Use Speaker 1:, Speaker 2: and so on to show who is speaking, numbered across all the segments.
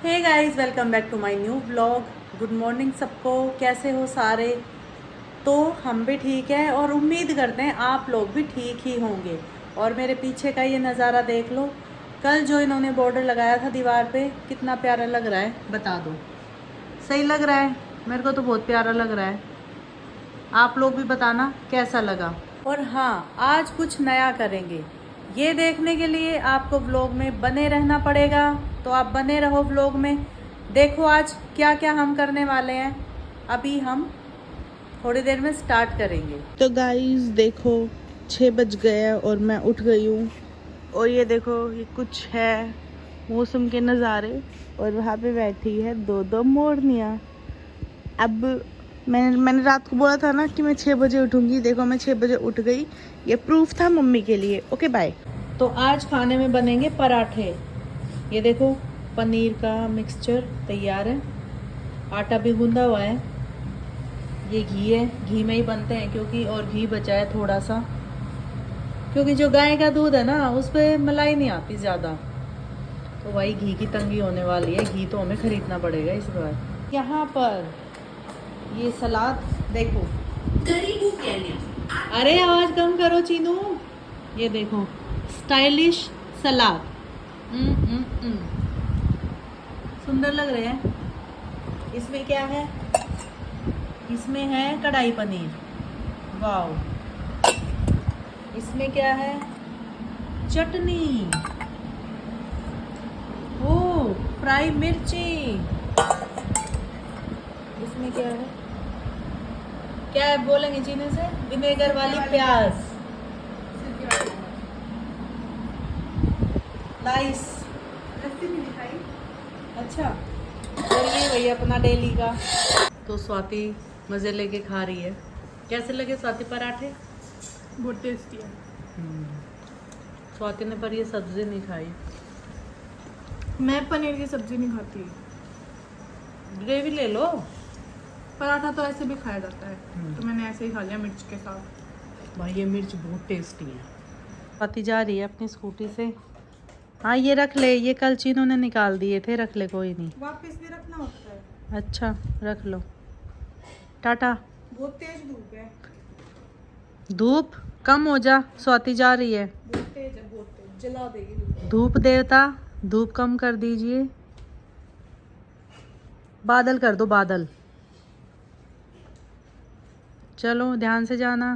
Speaker 1: Hey guys, welcome back to my new vlog. Good morning सबको। कैसे हो सारे? तो हम भी ठीक हैं और उम्मीद करते हैं आप लोग भी ठीक ही होंगे। और मेरे पीछे का ये नज़ारा देख लो। कल जो इन्होंने बॉर्डर लगाया था दीवार पे, कितना प्यारा लग रहा है, बता दो। सही लग रहा है? मेरे को तो बहुत प्यारा लग रहा है। आप लोग भी बताना कैसा लगा। और हाँ, आज कुछ नया करेंगे। ये देखने के लिए आपको व्लॉग में बने रहना पड़ेगा, तो आप बने रहो व्लॉग में। देखो आज क्या क्या हम करने वाले हैं। अभी हम थोड़ी देर में स्टार्ट करेंगे।
Speaker 2: तो गाइस देखो 6 बज गए और मैं उठ गई हूँ। और ये देखो ये कुछ है मौसम के नज़ारे। और वहाँ पे बैठी है दो मोरनियाँ। अब मैंने रात को बोला था ना कि मैं 6 बजे उठूँगी। देखो मैं 6 बजे उठ गई। ये प्रूफ था मम्मी के लिए। Okay bye.
Speaker 1: तो आज खाने में बनेंगे पराठे। ये देखो पनीर का मिक्सचर तैयार है, आटा भी गूंदा हुआ है। ये घी है, घी में ही बनते हैं क्योंकि, और घी बचा है थोड़ा सा, क्योंकि जो गाय का दूध है ना उस पर मलाई नहीं आती ज़्यादा, तो वही घी की तंगी होने वाली है। घी तो हमें खरीदना पड़ेगा इस बार। यहाँ पर ये सलाद देखो। अरे आवाज़ कम करो चीनू। ये देखो स्टाइलिश सलाद। सुंदर लग रहे हैं। इसमें क्या है? इसमें है कढ़ाई पनीर। वाओ। इसमें क्या है? चटनी। ओ फ्राई मिर्ची। इसमें क्या है? क्या है बोलेंगे चीनी से? विनेगर वाली प्याज। नाइस। अच्छा, और ये वही अपना डेली का। तो स्वाति मज़े लेके खा रही है। कैसे लगे स्वाति पराठे?
Speaker 2: बहुत टेस्टी है।
Speaker 1: स्वाति ने पर ये सब्जी नहीं खाई।
Speaker 2: मैं पनीर की सब्जी नहीं खाती।
Speaker 1: ग्रेवी ले लो।
Speaker 2: पराठा तो ऐसे भी खाया जाता है, तो मैंने ऐसे ही खा लिया मिर्च के साथ।
Speaker 1: भाई ये मिर्च बहुत टेस्टी है। स्वाति जा रही है अपनी स्कूटी से। हाँ ये रख ले, ये कल चीनों ने निकाल दिए थे, रख ले, कोई नहीं।
Speaker 2: वापस भी रखना होता है।
Speaker 1: अच्छा रख लो। टाटा।
Speaker 2: बहुत तेज धूप है।
Speaker 1: धूप कम हो जा, स्वाति जा रही है।
Speaker 2: बहुत तेज है, बहुत तेज जला देगी।
Speaker 1: धूप देवता धूप कम कर दीजिए। बादल कर दो, बादल। चलो ध्यान से जाना।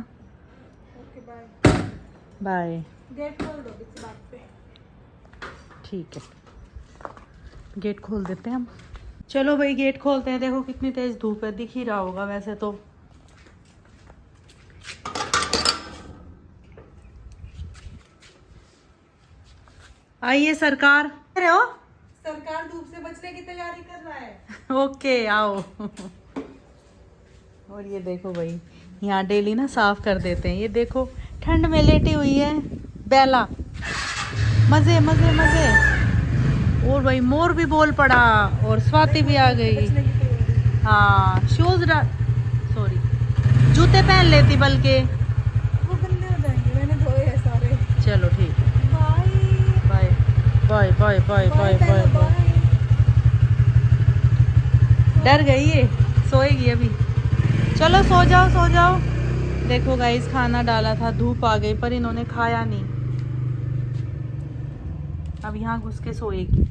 Speaker 2: Okay bye.
Speaker 1: बाय।
Speaker 2: गेट खोल दो इस बात पे।
Speaker 1: ठीक है, गेट खोल देते हैं हम। चलो भाई गेट खोलते हैं। देखो कितनी तेज धूप है, दिख ही रहा होगा वैसे तो। आइए सरकार। अरे हो,
Speaker 2: सरकार धूप से बचने की तैयारी कर रहा है।
Speaker 1: ओके आओ। और ये देखो भाई, यहाँ डेली ना साफ कर देते हैं। ये देखो ठंड में लेटी हुई है बेला। मजे मजे मजे। और भाई मोर भी बोल पड़ा और स्वाति भी आ गई। हाँ शूज सॉरी जूते पहन लेती बल्कि।
Speaker 2: वो गंदे हो जाएंगे, मैंने धोए हैं सारे।
Speaker 1: चलो ठीक है,
Speaker 2: bye
Speaker 1: bye bye bye bye bye bye. डर गई ये, सोएगी अभी। चलो सो जाओ सो जाओ। देखो गाइस खाना डाला था, धूप आ गई पर इन्होंने खाया नहीं। अब यहाँ घुस के सोएगी।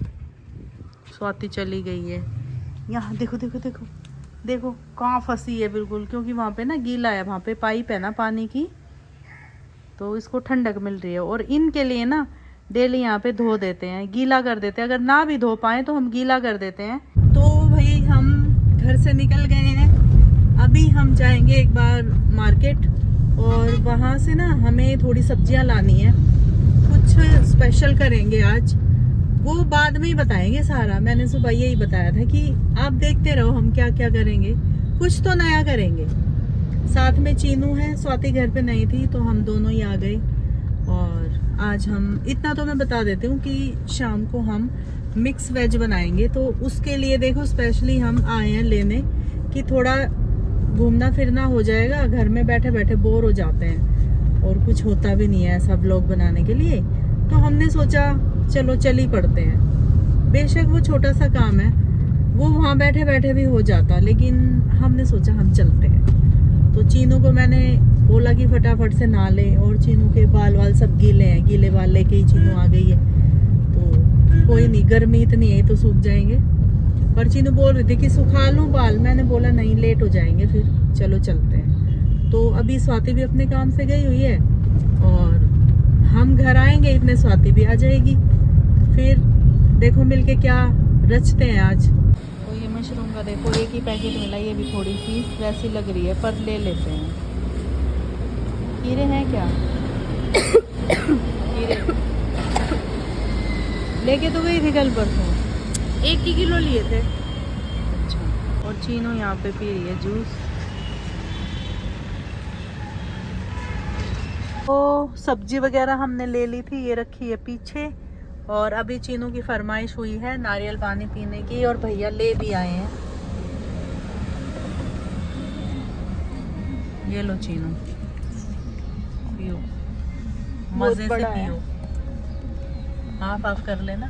Speaker 1: स्वाति चली गई है। यहाँ देखो देखो देखो देखो कहाँ फंसी है बिल्कुल, क्योंकि वहाँ पे ना गीला है, वहाँ पे पाइप है ना पानी की, तो इसको ठंडक मिल रही है। और इनके लिए ना डेली यहाँ पे धो देते हैं, गीला कर देते हैं। अगर ना भी धो पाए तो हम गीला कर देते हैं। तो भाई हम घर से निकल गए हैं। अभी हम जाएंगे एक बार मार्केट, और वहाँ से ना हमें थोड़ी सब्जियाँ लानी है। कुछ स्पेशल करेंगे आज, वो बाद में ही बताएंगे सारा। मैंने सुबह यही बताया था कि आप देखते रहो हम क्या क्या करेंगे, कुछ तो नया करेंगे। साथ में चीनू है, स्वाति घर पे नहीं थी तो हम दोनों ही आ गए। और आज हम इतना तो मैं बता देती हूँ कि शाम को हम मिक्स वेज बनाएंगे। तो उसके लिए देखो स्पेशली हम आए हैं लेने, कि थोड़ा घूमना फिरना हो जाएगा। घर में बैठे बैठे बोर हो जाते हैं और कुछ होता भी नहीं है ऐसा व्लॉग बनाने के लिए। तो हमने सोचा चलो चल ही पड़ते हैं। बेशक वो छोटा सा काम है, वो वहाँ बैठे बैठे भी हो जाता, लेकिन हमने सोचा हम चलते हैं। तो चीनू को मैंने बोला कि फटाफट से नहा ले, और चीनू के बाल वाल सब गीले हैं, गीले बाल लेके ही चीनू आ गई है। तो कोई नहीं, गर्मी इतनी है तो सूख जाएंगे। पर चीनू बोल रही थी कि सुखा लूँ बाल, मैंने बोला नहीं, लेट हो जाएंगे फिर, चलो चलते हैं। तो अभी स्वाति भी अपने काम से गई हुई है, और हम घर आएंगे इतने स्वाति भी आ जाएगी। फिर देखो मिलके क्या रचते हैं आज। तो ये मशरूम का देखो एक ही पैकेट मिला, ये भी थोड़ी सी वैसी लग रही है, पर ले लेते हैं। कीड़े हैं क्या? कीड़े लेके तो गई थी कल परसों,
Speaker 2: 1 किलो लिए थे।
Speaker 1: अच्छा। और चीनू यहाँ पे पी रही है जूस। तो सब्जी वगैरह हमने ले ली थी, ये रखी है पीछे। और अभी चीनू की फरमाइश हुई है नारियल पानी पीने की, और भैया ले भी आए हैं। ये लो चीनू, पियो, मजे से पियो। हाफ हाफ कर लेना।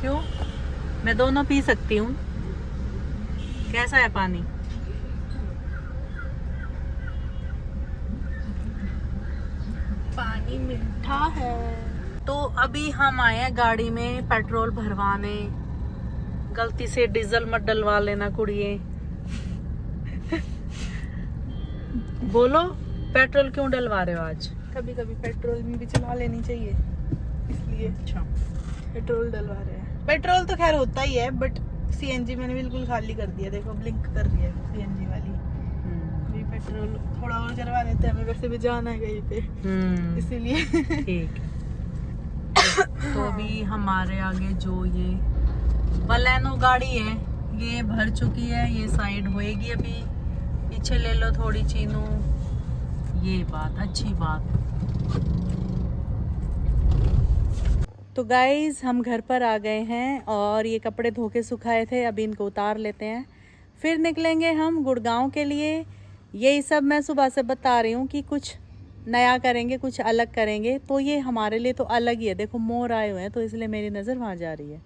Speaker 1: क्यों? मैं दोनों पी सकती हूँ। कैसा है पानी?
Speaker 2: पानी मीठा है।
Speaker 1: तो अभी हम आए हैं गाड़ी में पेट्रोल भरवाने। गलती से डीजल मत डलवा लेना कुड़िए। बोलो पेट्रोल क्यों डलवा रहे हो आज?
Speaker 2: कभी कभी पेट्रोल में भी चला लेनी चाहिए, इसलिए
Speaker 1: अच्छा,
Speaker 2: पेट्रोल डलवा रहे हैं। पेट्रोल तो खैर होता ही है, बट सीएनजी मैंने बिल्कुल खाली कर दिया। देखो ब्लिंक कर रही है सीएनजी वाली। अभी पेट्रोल थोड़ा और करवा देते हैं, हमें वैसे भी जाना है कहीं पे, इसीलिए।
Speaker 1: ठीक। तो अभी हमारे आगे जो ये बलेनो गाड़ी है ये भर चुकी है, ये साइड होएगी अभी। पीछे ले लो थोड़ी चीनू, ये बात अच्छी बात। तो गाइज हम घर पर आ गए हैं, और ये कपड़े धो के सुखाए थे, अभी इनको उतार लेते हैं, फिर निकलेंगे हम गुड़गांव के लिए। यही सब मैं सुबह से बता रही हूँ कि कुछ नया करेंगे, कुछ अलग करेंगे। तो ये हमारे लिए तो अलग ही है। देखो मोर आए हुए हैं, तो इसलिए मेरी नज़र वहाँ जा रही है,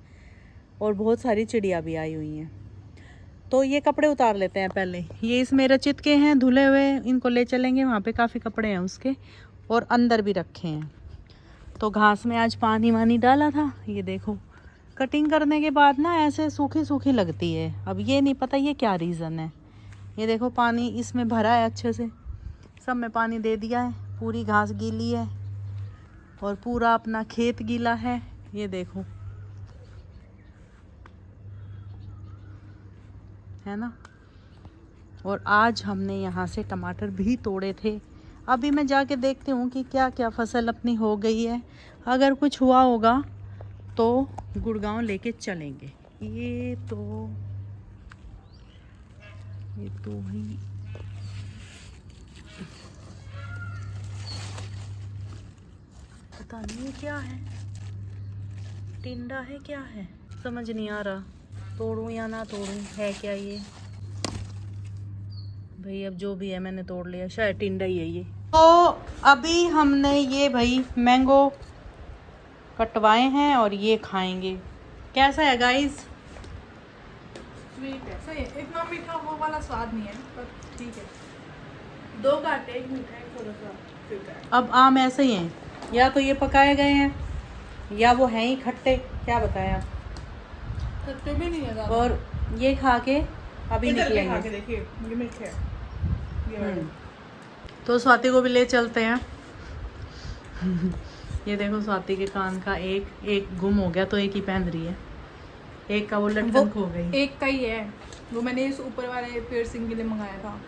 Speaker 1: और बहुत सारी चिड़िया भी आई हुई हैं। तो ये कपड़े उतार लेते हैं पहले। ये इसमें रचित के हैं धुले हुए, इनको ले चलेंगे, वहाँ पे काफ़ी कपड़े हैं उसके, और अंदर भी रखे हैं। तो घास में आज पानी वानी डाला था। ये देखो कटिंग करने के बाद ना ऐसे सूखी सूखी लगती है। अब ये नहीं पता ये क्या रीज़न है। ये देखो पानी इसमें भरा है अच्छे से, सब में पानी दे दिया है, पूरी घास गीली है, और पूरा अपना खेत गीला है। ये देखो, है ना। और आज हमने यहाँ से टमाटर भी तोड़े थे। अभी मैं जाके देखती हूँ कि क्या क्या फसल अपनी हो गई है। अगर कुछ हुआ होगा तो गुड़गांव लेके चलेंगे। ये तो ही पता नहीं ये क्या है, टिंडा है क्या है, समझ नहीं आ रहा। तोड़ूं या ना तोड़ूं, है क्या ये भाई? अब जो भी है मैंने तोड़ लिया, शायद टिंडा ही है ये। तो अभी हमने ये भाई मैंगो कटवाए हैं, और ये खाएंगे। कैसा है गाइस?
Speaker 2: स्वीट है, सही है। इतना मीठा वो वाला स्वाद नहीं है, पर ठीक है। 2 काटे, एक मीठा है, थोड़ा सा फीका है।
Speaker 1: अब आम ऐसे ही हैं, या तो ये पकाए गए हैं, या वो हैं ही खट्टे, क्या बताया।
Speaker 2: खट्टे भी नहीं है ज़्यादा।
Speaker 1: और ये खा के अभी
Speaker 2: इधर के खा
Speaker 1: निकलेंगे।
Speaker 2: के देखिए, ये मीठे है, ये वाले।
Speaker 1: तो स्वाति को भी ले चलते हैं। ये देखो स्वाति के कान का एक गुम हो गया, तो एक ही पहन रही है, एक का वो लटकन खो गई।
Speaker 2: एक का ही है वो, मैंने इस ऊपर वाले पियर्सिंग के लिए मंगाया था,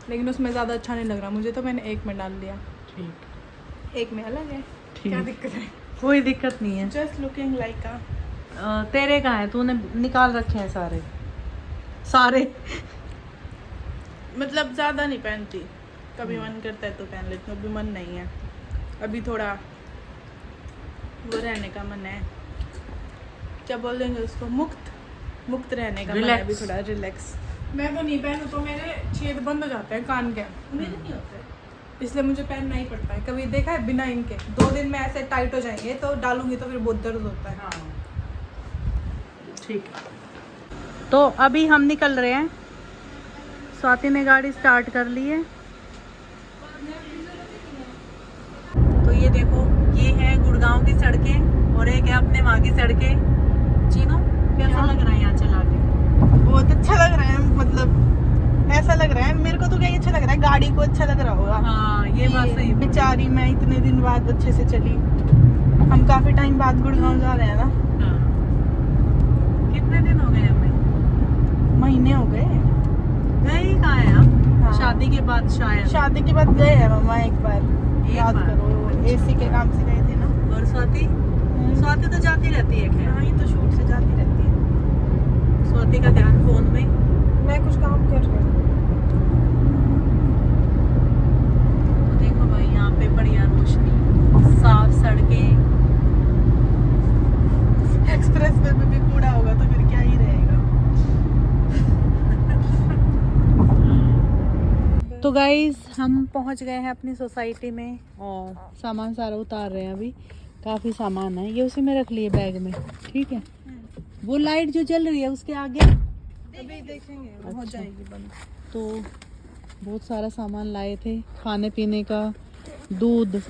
Speaker 2: लेकिन उसमें ज़्यादा अच्छा नहीं लग रहा मुझे, तो मैंने एक में डाल दिया।
Speaker 1: ठीक,
Speaker 2: एक में अलग है,
Speaker 1: ठीक,
Speaker 2: क्या दिक्कत है?
Speaker 1: कोई दिक्कत नहीं है।
Speaker 2: जस्ट लुकिंग लाइक आ।
Speaker 1: तेरे कहाँ है? तूने निकाल रखे हैं सारे सारे।
Speaker 2: मतलब ज़्यादा नहीं पहनती, कभी मन करता है तो पहन लेती हूँ, अभी मन नहीं है। अभी थोड़ा वो रहने का मन है, क्या बोल देंगे उसको, मुक्त रहने का मन है, अभी थोड़ा रिलैक्स। मैं तो नहीं पहनूं तो मेरे छेद बंद हो जाते हैं कान के। मेरे नहीं होते।
Speaker 3: इसलिए मुझे पहनना ही पड़ता है। कभी देखा है बिना इनके 2 दिन में ऐसे टाइट हो जाएंगे तो डालूंगी तो फिर बहुत दर्द होता है।
Speaker 1: हाँ ठीक है। तो अभी हम निकल रहे हैं। स्वाति ने गाड़ी स्टार्ट कर ली है। तो ये देखो, ये है गुड़गांव की सड़कें और एक है अपने वहाँ की सड़कें। चीनू कैसा लग रहा है यहाँ चला के?
Speaker 2: बहुत अच्छा लग रहा है, मतलब ऐसा लग रहा है मेरे को तो क्या अच्छा लग रहा है, गाड़ी को अच्छा लग रहा होगा।
Speaker 1: हाँ ये बात सही।
Speaker 2: बेचारी मैं इतने दिन बाद अच्छे से चली। हम काफी टाइम बाद गुड़गांव जा रहे हैं ना।
Speaker 1: हाँ। कितने दिन हो गए हमें?
Speaker 2: महीने हो गए।
Speaker 1: गए ही कहाँ है हम?
Speaker 2: हाँ।
Speaker 1: शादी के बाद शायद।
Speaker 2: शादी के बाद गए हैं मम्मा एक बार, याद
Speaker 1: बार?
Speaker 2: करो। एसी के काम से गए थे ना।
Speaker 1: और स्वाति? स्वाति तो जाती रहती है खैर।
Speaker 2: हाँ, ये तो शूट से जाती रहती है।
Speaker 1: स्वाति का ध्यान फोन में।
Speaker 3: मैं कुछ काम कर रही हूँ।
Speaker 1: तो देखो भाई यहाँ पे बढ़िया रोशनी, साफ सड़कें।
Speaker 2: एक्सप्रेस वे में भी कूड़ा होगा तो फिर क्या ही रहेगा।
Speaker 1: तो गाइज हम पहुंच गए हैं अपनी सोसाइटी में और सामान सारा उतार रहे हैं। अभी काफ़ी सामान है, ये उसी में रख लिए बैग में। ठीक है। वो लाइट जो जल रही है उसके आगे
Speaker 3: अभी देखेंगे, हो
Speaker 1: अच्छा।
Speaker 3: जाएगी बंद।
Speaker 1: तो बहुत सारा सामान लाए थे, खाने पीने का, दूध,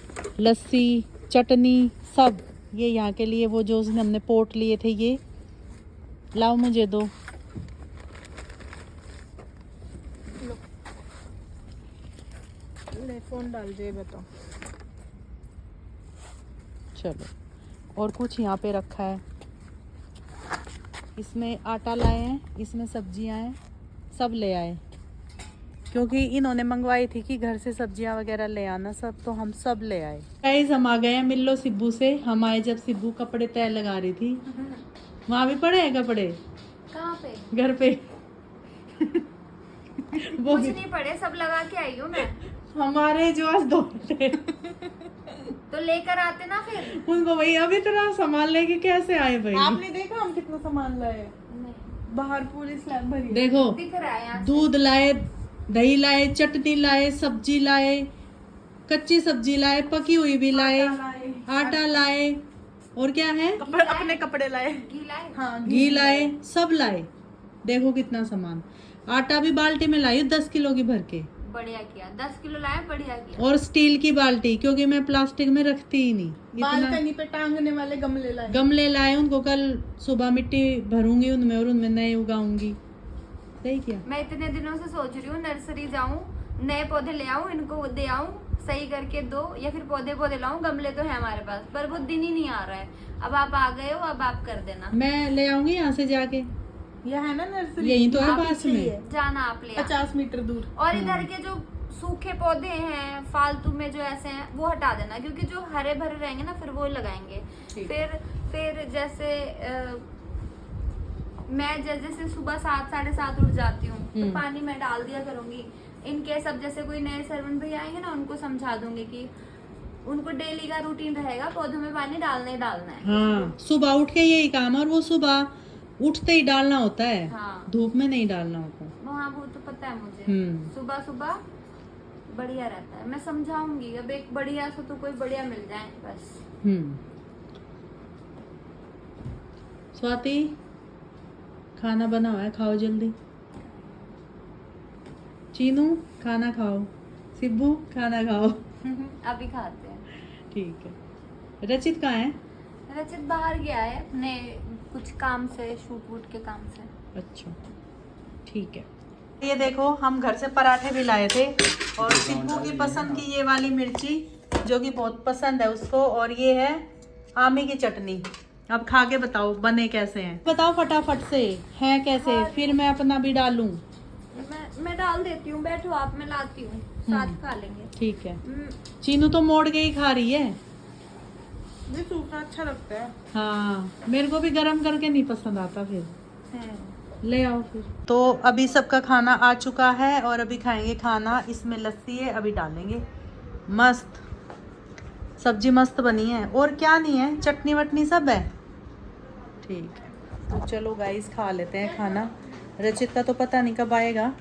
Speaker 1: लस्सी, चटनी, सब ये यहाँ के लिए। वो जो उसने हमने पोट लिए थे, ये लाओ मुझे दो।
Speaker 3: ले फोन डाल दे, बताओ।
Speaker 1: चलो, और कुछ यहाँ पे रखा है। इसमें आटा लाए हैं, इसमें सब्जियां हैं, सब ले आए क्योंकि इन्होंने मंगवाई थी कि घर से सब्जियां वगैरह ले आना सब, तो हम सब ले आए। गाइस हम आ गए हैं मिल्लो सिब्बू से। हम आए जब सिब्बू कपड़े तय लगा रही थी। वहाँ भी पड़े हैं कपड़े?
Speaker 4: कहाँ पे?
Speaker 1: घर पे। वो
Speaker 4: कुछ
Speaker 1: भी
Speaker 4: नहीं पड़े, सब लगा के आई हूँ मैं।
Speaker 1: हमारे जो आज दो थे
Speaker 4: तो लेकर आते ना फिर।
Speaker 1: उनको भाई अब इतना सामान लेके कैसे आए भाई?
Speaker 3: आपने देखा हम कितना सामान लाए?
Speaker 4: नहीं,
Speaker 3: बाहर पूरी स्लैब भरी है।
Speaker 1: देखो,
Speaker 4: दिख रहा है यहाँ से।
Speaker 1: दूध लाए, दही लाए, चटनी लाए, सब्जी लाए, कच्ची सब्जी लाए, पकी हुई भी लाए, आटा लाए, और क्या है,
Speaker 3: अपने कपड़े लाए।
Speaker 4: घी लाए?
Speaker 3: हाँ,
Speaker 1: घी लाए, सब लाए। देखो कितना सामान। आटा भी बाल्टी में लाई 10 किलो की भर के।
Speaker 4: बढ़िया किया, 10 किलो लाए, बढ़िया किया।
Speaker 1: और स्टील की बाल्टी, क्योंकि मैं प्लास्टिक में रखती ही नहीं। इतना
Speaker 3: बालकनी पे टांगने वाले गमले लाए।
Speaker 1: गमले लाए, उनको कल सुबह मिट्टी भरूंगी उनमें और उनमें नए उगाऊंगी। सही किया।
Speaker 4: मैं इतने दिनों से सोच रही हूँ नर्सरी जाऊँ, नए पौधे ले आऊँ, इनको दे आऊँ, सही करके दो, या फिर पौधे लाऊं। गमले तो है हमारे पास, पर वो दिन ही नहीं आ रहा है। अब आप आ गए हो, अब आप कर देना।
Speaker 1: मैं ले आऊंगी यहाँ से जाके।
Speaker 3: यह है ना नर्सरी,
Speaker 1: यही तो है
Speaker 3: आप
Speaker 1: पास
Speaker 3: ही
Speaker 1: में।
Speaker 3: है।
Speaker 4: जाना आप ले आना।
Speaker 3: 50 मीटर दूर।
Speaker 4: और इधर के जो सूखे पौधे हैं फालतू में जो ऐसे हैं वो हटा देना, क्योंकि जो हरे भरे रहेंगे ना फिर वो लगाएंगे। फिर जैसे मैं जैसे सुबह 7 साढ़े 7 उठ जाती हूँ तो पानी में डाल दिया करूंगी। इनके सब जैसे कोई नए सर्वेंट भी आएंगे ना, उनको समझा दूंगी कि उनको डेली का रूटीन रहेगा, पौधों में पानी डालना ही डालना है।
Speaker 1: हाँ, सुबह उठ के यही काम है, और वो सुबह उठते ही डालना होता है।
Speaker 4: हाँ।
Speaker 1: धूप में नहीं डालना होता।
Speaker 4: हाँ, वो तो पता है मुझे। सुबह सुबह बढ़िया रहता है। मैं समझाऊंगी, अब एक बढ़िया सा तो कोई बढ़िया मिल जाए बस।
Speaker 1: स्वाति, खाना बना हुआ है, खाओ जल्दी। चीनू खाना खाओ, सिब्बू खाना खाओ।
Speaker 4: अभी खाते हैं।
Speaker 1: ठीक है। रचित कहाँ है?
Speaker 4: रचित बाहर गया है अपने कुछ काम से, शूट वूट के काम से।
Speaker 1: अच्छा, ठीक है। ये देखो, हम घर से पराठे भी लाए थे, और सिब्बू की पसंद की ये वाली मिर्ची, जो कि बहुत पसंद है उसको, और ये है आमी की चटनी। अब खा के बताओ बने कैसे हैं, बताओ फटाफट से, हैं कैसे, फिर मैं अपना भी डालूं।
Speaker 4: मैं डाल देती हूँ, बैठो आप, मैं लाती हूँ, साथ खा लेंगे।
Speaker 1: ठीक है। चीनू तो मोड़ के ही खा रही है।
Speaker 3: ये सूखा अच्छा लगता है।
Speaker 1: हाँ, मेरे को भी गरम करके नहीं पसंद आता। फिर ले आओ फिर। तो अभी सबका खाना आ चुका है, और अभी खाएंगे खाना। इसमें लस्सी है, अभी डालेंगे। मस्त सब्जी मस्त बनी है, और क्या नहीं है, चटनी वटनी सब है। ठीक है, तो चलो गाइस खा लेते हैं खाना। रचित का तो पता नहीं कब आएगा,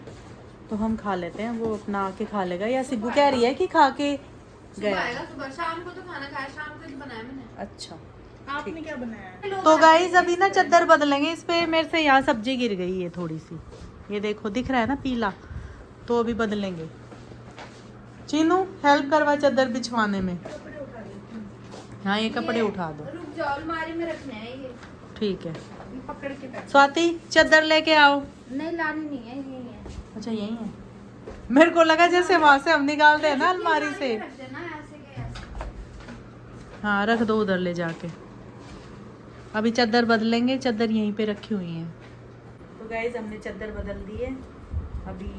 Speaker 1: तो हम खा लेते हैं, वो अपना आके खा लेगा, या सिब्बू कह रही है कि खा के
Speaker 4: सुबह
Speaker 1: गया।
Speaker 4: आएगा, सुबह शाम को तो खाना खाया, शाम को ही तो बनाया मैंने।
Speaker 1: अच्छा
Speaker 3: आपने क्या बनाया है?
Speaker 1: तो गाइस अभी ना चादर बदलेंगे इस पे, मेरे से यहाँ सब्जी गिर गई है थोड़ी सी, ये देखो दिख रहा है ना पीला, तो अभी बदलेंगे। चीनू हेल्प करवा चादर बिछवाने में। हाँ ये कपड़े उठा दो।
Speaker 4: रुक जाओ, अलमारी में रखने हैं ये,
Speaker 1: ठीक है।
Speaker 3: पकड़ के बैठ।
Speaker 1: स्वाति चादर लेके आओ।
Speaker 4: नहीं लानी नहीं है, यही है।
Speaker 1: अच्छा यही है, मेरे को लगा जैसे वहां से हम निकालते हैं ना अलमारी से।
Speaker 4: रख देना ऐसे के ऐसे।
Speaker 1: हाँ रख दो उधर ले जाके। अभी चादर बदलेंगे, चादर यहीं पे रखी हुई है। तो गाइस हमने चादर बदल दी है, अभी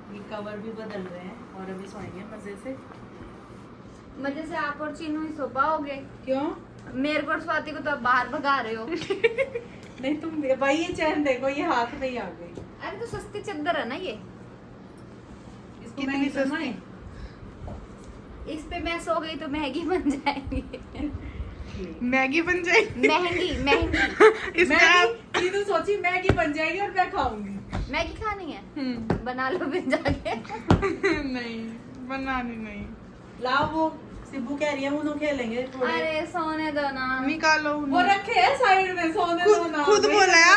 Speaker 1: ये कवर भी बदल रहे हैं और अभी सोएंगे मजे से।
Speaker 4: मजे से आप और चीनू ही सो पाओगे।
Speaker 1: क्यों?
Speaker 4: मेरे को और स्वाति को तो आप बाहर भगा रहे हो।
Speaker 1: नहीं तुम भाई ये चैन देखो, ये हाथ में ही आ गई।
Speaker 4: अरे तो सस्ती चादर है ना ये,
Speaker 1: इसको मैंने सस्ती।
Speaker 4: इस पे मैं सो गई तो महंगी बन जाएगी।
Speaker 3: मैगी बन जाएगी।
Speaker 4: महंगी महंगी।
Speaker 3: इसमें आप
Speaker 1: मैगी तो सोची मैगी बन जाएगी और मैं खाऊंगी।
Speaker 4: मैगी खानी है, बना लो फिर जाके।
Speaker 3: नहीं बनानी नहीं।
Speaker 1: लाओ वो सिब्बू कह रही है उन्हों खेलेंगे थोड़े।
Speaker 4: अरे सोने दो ना।
Speaker 3: निकालो
Speaker 1: वो रखे है साइड में, सोने दो ना।
Speaker 3: खुद बोला है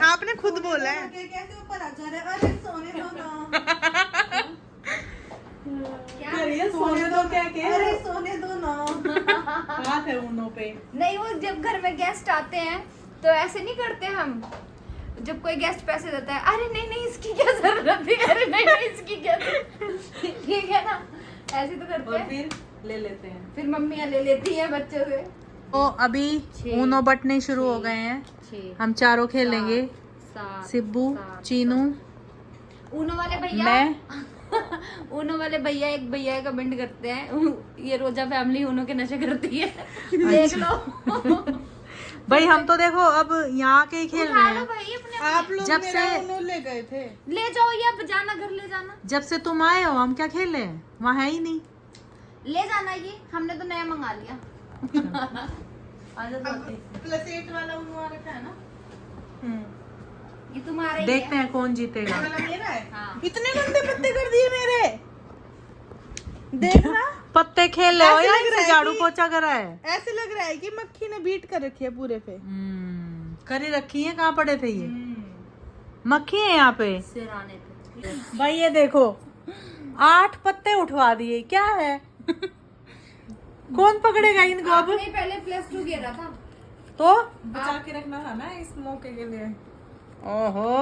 Speaker 3: आपने खुद बोला है।
Speaker 1: कैसे ऊपर आ जा रहे हैं? अरे सोने दो ना।
Speaker 4: क्या?
Speaker 1: कह रही है सोने दो, क्या के?
Speaker 3: अरे सोने दो ना।
Speaker 1: हाथ है उन्हों पे।
Speaker 4: नहीं, वो जब घर में गेस्ट आते हैं तो ऐसे नहीं करते हम। जब कोई गेस्ट पैसे देता है, अरे नहीं नहीं इसकी क्या जरूरत है, अरे नहीं नहीं इसकी क्या जरूरत? ठीक है ना, ऐसे तो करते
Speaker 1: और
Speaker 4: हैं।
Speaker 1: फिर ले लेते हैं।
Speaker 4: फिर मम्मियाँ ले लेती है बच्चों से।
Speaker 1: तो अभी ऊनो बटने शुरू हो गए हैं,
Speaker 4: 6
Speaker 1: हम चारों खेलेंगे।
Speaker 4: 7
Speaker 1: सिब्बू, चीनू,
Speaker 4: ऊनो वाले भैया।
Speaker 1: मैं।
Speaker 4: ऊनो वाले भैया, एक भैया कमेंट करते हैं, ये रोजा फैमिली ऊनो के नशे करती है। देख लो।
Speaker 1: भाई हम तो देखो अब यहाँ के ही खेल
Speaker 4: उठा
Speaker 1: रहे
Speaker 4: लो
Speaker 1: हैं।
Speaker 4: भाई अपने
Speaker 3: आप लोग
Speaker 1: जब
Speaker 3: मेरा
Speaker 1: से-
Speaker 3: उन्हों ले गए थे।
Speaker 4: ले जाओ, या जाना घर ले जाना,
Speaker 1: जब से तुम आए हो हम क्या खेले हैं, वहाँ है ही नहीं।
Speaker 4: ले जाना, ये हमने तो नया मंगा लिया।
Speaker 3: +8 वाला उन्हों रखा है ना।
Speaker 4: ये तुम्हारा ही
Speaker 1: देखते
Speaker 4: है।
Speaker 1: हैं कौन जीतेगा।
Speaker 3: वाला मेरा है।
Speaker 4: हाँ।
Speaker 3: इतने गंदे पत्ते कर दिए मेरे। देखना
Speaker 1: पत्ते खेल रहे हो
Speaker 3: ऐसे
Speaker 1: या
Speaker 3: लग रहा
Speaker 1: इनसे
Speaker 3: है
Speaker 1: झाड़ू
Speaker 3: कि-
Speaker 1: पोछा करा है?
Speaker 3: ऐसे लग रहा है कि मक्खी ने बीट कर रखी है पूरे पे।
Speaker 1: करी रखी है, कहाँ पड़े थे ये? मक्खी है यहाँ पे।
Speaker 4: सिराने पे।
Speaker 1: भाई ये देखो 8 पत्ते उठवा दिए, क्या है? कौन पकड़ेगा इनको अब?
Speaker 4: आपने पहले +2 गिरा था।
Speaker 1: तो
Speaker 3: बचा के रखना था ना इस मौके के लिए।
Speaker 1: ओहो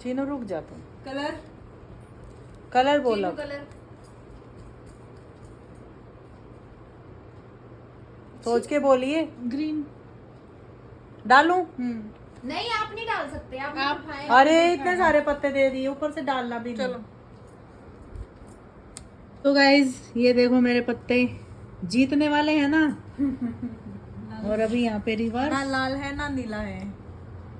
Speaker 1: चीनू रुक जा तुम।
Speaker 3: कलर
Speaker 1: कलर बोला।
Speaker 4: चीनू कलर।
Speaker 1: सोच के बोलिए।
Speaker 3: ग्रीन।
Speaker 1: डालूं?
Speaker 4: नहीं, आप नहीं डाल सकते, आप उठाए।
Speaker 1: अरे इतने सारे पत्ते दे दिए, ऊपर से डालना भी नहीं।
Speaker 3: चलो
Speaker 1: तो गाइज ये देखो मेरे पत्ते जीतने वाले हैं ना। और अभी यहाँ पे
Speaker 3: ना
Speaker 1: रिवर्स,
Speaker 3: लाल है ना नीला है।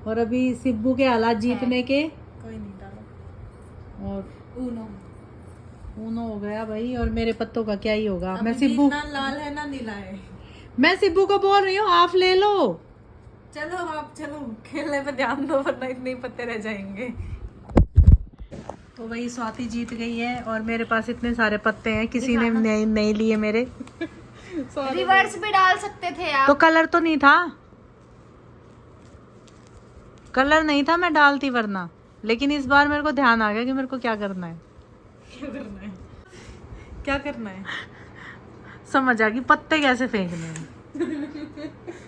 Speaker 1: और अभी सिब्बू के हालात जीतने के।
Speaker 3: कोई नहीं डालो।
Speaker 1: और
Speaker 4: ऊनो।
Speaker 1: ऊनो हो गया भाई, और मेरे पत्तों का क्या ही होगा। मैं
Speaker 3: अभी
Speaker 1: सिब्बू
Speaker 3: ना लाल है ना नीला है।
Speaker 1: मैं सिब्बू को बोल रही हूँ हाफ ले लो।
Speaker 3: चलो आप चलो, खेलने पे ध्यान दो वरना इतने ही पत्ते रह जाएंगे।
Speaker 1: तो वही स्वाति जीत गई है, और मेरे पास इतने सारे पत्ते हैं, किसी ने नहीं लिए मेरे।
Speaker 4: रिवर्स भी डाल सकते थे आप।
Speaker 1: तो कलर तो नहीं था, कलर नहीं था, मैं डालती वरना। लेकिन इस बार मेरे को ध्यान आ गया कि मेरे को क्या करना है।
Speaker 3: क्या करना है? क्या करना है?
Speaker 1: समझ आ गई पत्ते कैसे फेंकने हैं।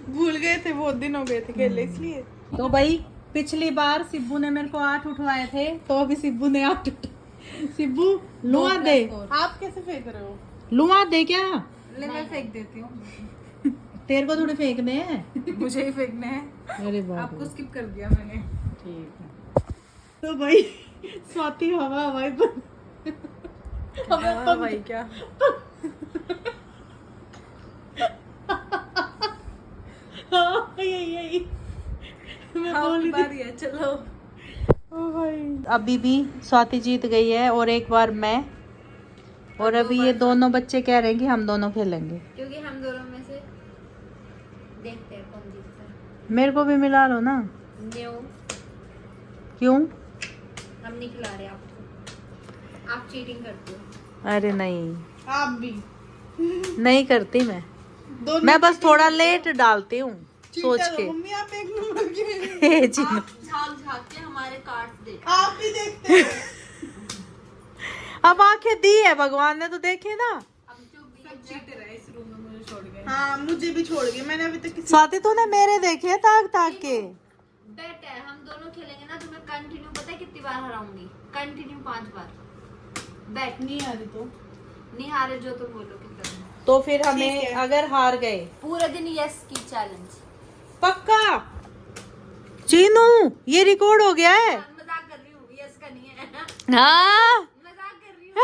Speaker 3: भूल गए थे, बहुत दिन हो गए थे खेले इसलिए।
Speaker 1: तो भाई पिछली बार सिब्बू ने मेरे को 8 उठवाए थे, तो अभी सिब्बू ने 8 सिब्बू लुआ दे,
Speaker 3: आप कैसे फेंक रहे हो?
Speaker 1: लुआ दे क्या?
Speaker 3: ले मैं फेंक देती हूँ।
Speaker 1: तेरे को थोड़े फेंकने हैं।
Speaker 3: मुझे ही फेंकने हैं।
Speaker 1: अरे बाप
Speaker 3: आपको
Speaker 1: रे।
Speaker 3: स्किप कर दिया मैंने।
Speaker 1: ठीक है। तो भाई स्वाति हवाई पर
Speaker 3: हाँ भाई क्या?
Speaker 1: यही मैं
Speaker 3: हाँ,
Speaker 1: बोल रही थी।
Speaker 3: बारी है, चलो।
Speaker 1: ओ भाई अभी भी स्वाति जीत गई है, और एक बार मैं, और अभी ये दोनों बच्चे कह रहे हैं कि हम दोनों खेलेंगे।
Speaker 4: क्योंकि हम दोनों में से देखते हैं कौन जीतता है।
Speaker 1: मेरे को भी मिला लो ना।
Speaker 4: न्यू।
Speaker 1: क्यों?
Speaker 4: हम नहीं खिला रहे आपको, आप चीटिंग करते हो।
Speaker 1: अरे नहीं,
Speaker 2: आप भी
Speaker 1: नहीं करती मैं
Speaker 2: दोनों
Speaker 1: मैं बस थोड़ा लेट डालती हूँ सोच
Speaker 2: cheater हो।
Speaker 1: के।
Speaker 2: मम्मी आप एक नंबर के
Speaker 1: हे चीनू,
Speaker 4: आप झाँक झाँक के हमारे कार्ड्स दे।
Speaker 2: आप भी देखते हैं।
Speaker 1: अब आंखें दी है भगवान ने तो देखे ना।
Speaker 4: अब जो भी
Speaker 3: चीटर है इस रूम में, मुझे छोड़ गए।
Speaker 2: हाँ मुझे भी छोड़ गए, मैंने अभी तक किसी
Speaker 1: स्वाति तूने मेरे देखे हैं ताक ताक के।
Speaker 4: बेट है, हम दोनों खेलेंगे ना तो मैं कंटिन्यू, पता है कितनी बार हराऊंगी? कंटिन्यू 5 बार। बेट
Speaker 2: नहीं आ रही तो
Speaker 4: नहीं हारे जो तुम बोलो कितना।
Speaker 1: तो फिर
Speaker 2: ठीक
Speaker 1: हमें
Speaker 2: है।
Speaker 1: अगर हार गए
Speaker 4: पूरे दिन यस की चैलेंज।
Speaker 1: पक्का। चीनू ये रिकॉर्ड हो गया है।
Speaker 4: मजाक कर रही हूँ, यस का नहीं है।
Speaker 1: हाँ
Speaker 4: मजाक कर रही हूँ।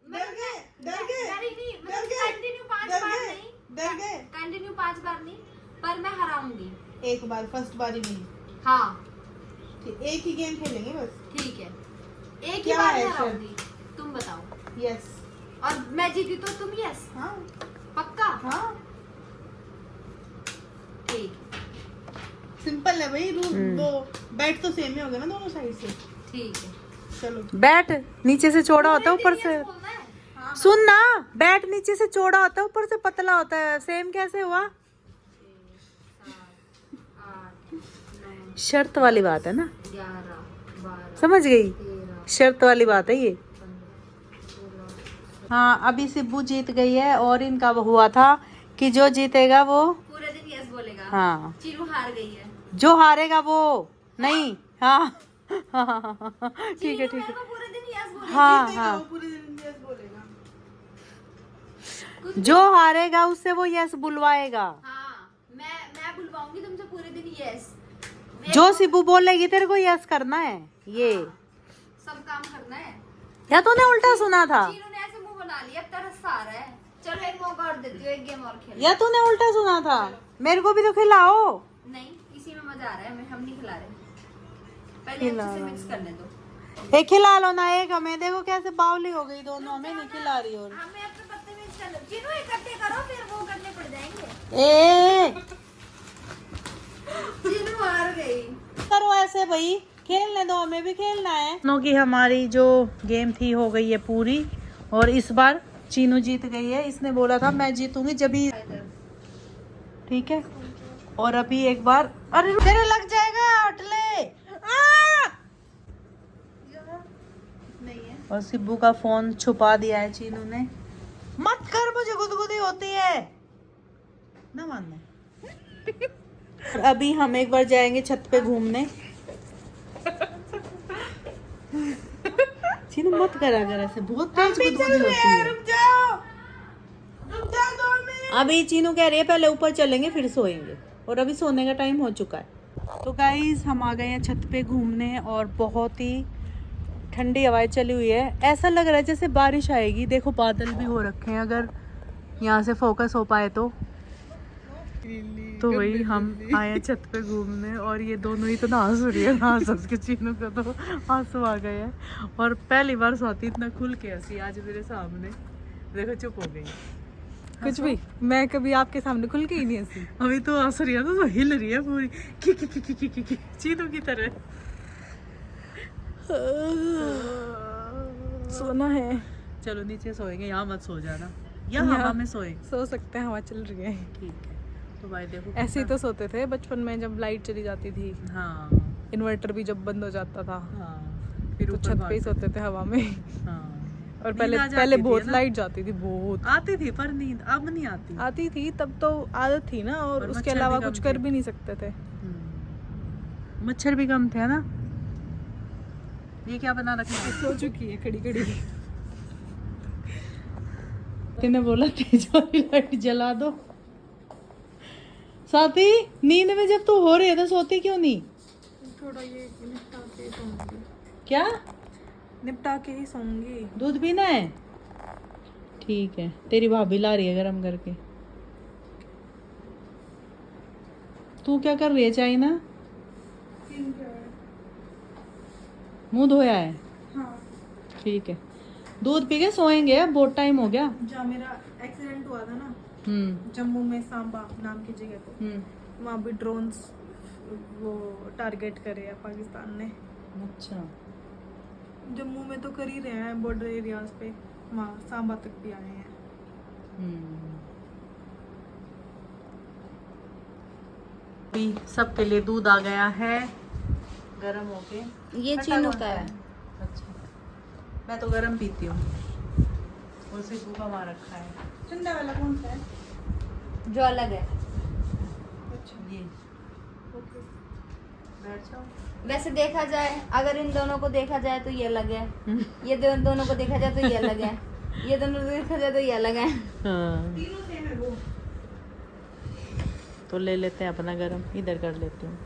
Speaker 2: डर गए, डर गए,
Speaker 4: डरी नहीं,
Speaker 2: डर गए,
Speaker 4: कंटिन्यू 5
Speaker 2: डर
Speaker 4: बार
Speaker 2: गए,
Speaker 4: नहीं,
Speaker 2: डर गए।
Speaker 4: कंटिन्यू 5 बार नहीं, पर मैं हराऊंगी।
Speaker 2: एक बार फर्स्ट बारी नहीं,
Speaker 4: हाँ
Speaker 2: ठीक, एक ही गेम खेलेंगे बस।
Speaker 4: ठीक है, एक ही
Speaker 2: क्या
Speaker 4: बार
Speaker 2: है
Speaker 4: में
Speaker 2: शर्त?
Speaker 4: हराऊंगी, तुम बताओ।
Speaker 2: यस।
Speaker 4: और मैं जीती तो तुम यस,
Speaker 2: हाँ
Speaker 4: पक्का?
Speaker 2: हाँ
Speaker 4: ठीक
Speaker 2: सिंपल है भाई रूल। वो बैट तो सेम ही होगा ना दोनों साइड से।
Speaker 4: ठीक है।
Speaker 2: चलो
Speaker 1: बैट नीचे से चौड़ा होता है, ऊपर
Speaker 4: पूरे
Speaker 1: से
Speaker 4: दिन yes बोलना है।
Speaker 1: सुन ना, बैट नीचे से चौड़ा होता है, ऊपर से पतला होता है, सेम कैसे हुआ?
Speaker 4: 8 9
Speaker 1: शर्त वाली बात है ना,
Speaker 4: 11 12
Speaker 1: समझ गई?
Speaker 4: 13
Speaker 1: शर्त वाली बात है ये।
Speaker 4: 15 16।
Speaker 1: हाँ अभी सिब्बू जीत गई है और इनका हुआ था कि जो जीतेगा वो,
Speaker 4: पूरे दिन यस बोलेगा।
Speaker 1: हाँ
Speaker 4: चीनू हार गई है।
Speaker 1: जो हारेगा वो नहीं। हाँ ठीक है ठीक है।
Speaker 4: मेरे को पूरे दिन यस बोलेगा।
Speaker 1: हाँ
Speaker 2: जीतेगा
Speaker 1: हाँ,
Speaker 2: वो पूरे दिन यस बोलेगा।
Speaker 1: जो हारेगा उससे वो यस बुलवाएगा।
Speaker 4: हाँ मैं बुलवाऊंगी तुमसे पूरे दिन यस।
Speaker 1: जो सिब्बू बोलेगी तेरे को यस करना है ये।
Speaker 4: सब काम करना है।
Speaker 1: या तूने उल्टा सुना था?
Speaker 4: चीनू ने ऐसे मुंह बना लिया, अब तरस आ रहा है। चलो एक मौका और देती हूँ, एक गेम और खेल।
Speaker 1: या तूने उल्टा सुना था? मेरे को भी तो खिलाओ।
Speaker 4: नहीं इसी में मजा आ रहा है, हम नहीं खिला रहे, पहले अच्छे से मिक्स करने दो।
Speaker 1: एक खिला लो ना, एक हमें। देखो कैसे बावली हो गई दोनों, हमें नहीं खिला रही। और
Speaker 4: हमें अपने पत्ते मिक्स कर लो। चीनू इकट्ठे करो, फिर वो करने पड़ जाएंगे।
Speaker 1: ए
Speaker 4: चीनू हार गई।
Speaker 1: करो ऐसे भाई, खेलने दो, हमें भी खेलना है। दोनों की हमारी जो गेम थी हो गई है पूरी, और इस बार चीनू जीत गई है। इसने बोला था मैं जीतूंगी जब भी, ठीक है। और अभी एक बार, अरे तेरे लग जाएगा, हट ले।
Speaker 2: नहीं है
Speaker 1: और सिब्बू का फोन छुपा दिया है चीनू ने। मत कर, मुझे गुदगुदी होती है ना मानना। अभी हम एक बार जाएंगे छत पे घूमने। चीनू मत करा कर ऐसे, बहुत तेज गुदगुदी होती है।
Speaker 2: रुक जाओ 2 मिनट।
Speaker 1: अभी चीनू कह रही है पहले ऊपर चलेंगे फिर सोएंगे, और अभी सोने का टाइम हो चुका है। तो गाइज हम आ गए हैं छत पे घूमने, और बहुत ही ठंडी हवाएं चली हुई है। ऐसा लग रहा है जैसे बारिश आएगी। देखो बादल भी हो रखे हैं, अगर यहाँ से फोकस हो पाए तो वही हम आए हैं छत पे घूमने। और ये दोनों ही तो हंस रही है, हंस हंस के चीनू को तो आंसू आ गए हैं। और पहली बार स्वाति इतना खुल के हंसी आज मेरे सामने। देखो चुप हो गई।
Speaker 3: कुछ भी, मैं कभी आपके सामने खुल के ही नहीं हंसी।
Speaker 1: अभी तो हंस रही है, तो हिल रही है पूरी, की चीनू की तरह।
Speaker 3: सोना है,
Speaker 1: चलो नीचे सोएंगे, यहाँ मत सो जाना, यहाँ हवा में सोएंगे।
Speaker 3: सो सकते हैं, हवा चल रही है।
Speaker 1: ठीक है। तो भाई देखो
Speaker 3: ऐसे ही तो सोते थे बचपन में, जब लाइट चली जाती थी,
Speaker 1: हाँ
Speaker 3: इन्वर्टर भी जब बंद हो जाता था,
Speaker 1: हाँ, फिर
Speaker 3: तो
Speaker 1: ऊपर
Speaker 3: छत पे ही
Speaker 1: भागते
Speaker 3: सोते थे हवा में।
Speaker 1: थे। हाँ
Speaker 3: और
Speaker 1: नींद
Speaker 3: पहले
Speaker 1: आ जाती
Speaker 3: पहले
Speaker 1: थी,
Speaker 3: बहुत
Speaker 1: है ना?
Speaker 3: लाइट जाती थी, बहुत
Speaker 1: आती थी, पर नींद अब नहीं आती।
Speaker 3: आती थी, तब तो आदत थी ना, और
Speaker 1: और
Speaker 3: उसके
Speaker 1: मच्छर भी
Speaker 3: अलावा
Speaker 1: कम
Speaker 3: कुछ कर
Speaker 1: थे।
Speaker 3: भी नहीं सकते थे।
Speaker 1: मच्छर भी कम थे ना। ये क्या बना रखा है?
Speaker 3: सो चुकी है खड़ी खड़ी।
Speaker 1: तूने बोला तेज वाली लाइट जला दो। साथी नींद में जब तू हो रही है तो सोती क्यों नहीं?
Speaker 3: थोड़ा ये निपटा के सोऊंगी,
Speaker 1: क्या
Speaker 3: निपटा के ही सोऊंगी।
Speaker 1: दूध पीना है? ठीक है, तेरी भाभी ला रही है गरम करके। तू क्या कर रही है चाइना? मुंह धोया है?
Speaker 3: हाँ,
Speaker 1: ठीक है, दूध पी के सोएंगे, अब बहुत टाइम हो गया।
Speaker 3: जहाँ मेरा एक्सीडेंट हुआ था ना
Speaker 1: हम्म
Speaker 3: जम्मू में, सांबा नाम की जगह पे,
Speaker 1: हम्म।
Speaker 3: वहाँ भी ड्रोन्स वो टारगेट करे है पाकिस्तान ने।
Speaker 1: अच्छा,
Speaker 3: जम्मू में तो कर ही रहे हैं, बॉर्डर एरियाज पे, वहाँ सांबा तक भी आए हैं।
Speaker 1: अभी सबके लिए दूध आ गया है गरम होके।
Speaker 4: ये
Speaker 1: ठंडा
Speaker 4: चीनू
Speaker 1: कौन
Speaker 4: का है।
Speaker 1: अच्छा, मैं तो गरम पीती हूँ और सिर्फ भूखा मार रखा है।
Speaker 3: ठंडा वाला कौन सा है?
Speaker 4: जो अलग है।
Speaker 3: अच्छा,
Speaker 1: ये
Speaker 3: ओके।
Speaker 1: बैठ जाओ।
Speaker 4: वैसे देखा जाए, अगर इन दोनों को देखा जाए तो ये अलग है, ये दोनों को देखा जाए तो ये अलग है, ये दोनों को देखा जाए तो ये अलग है।
Speaker 1: हाँ,
Speaker 3: तीनों सेम है वो।
Speaker 1: तो ले लेते हैं अपना गरम, इधर कर लेती हूँ।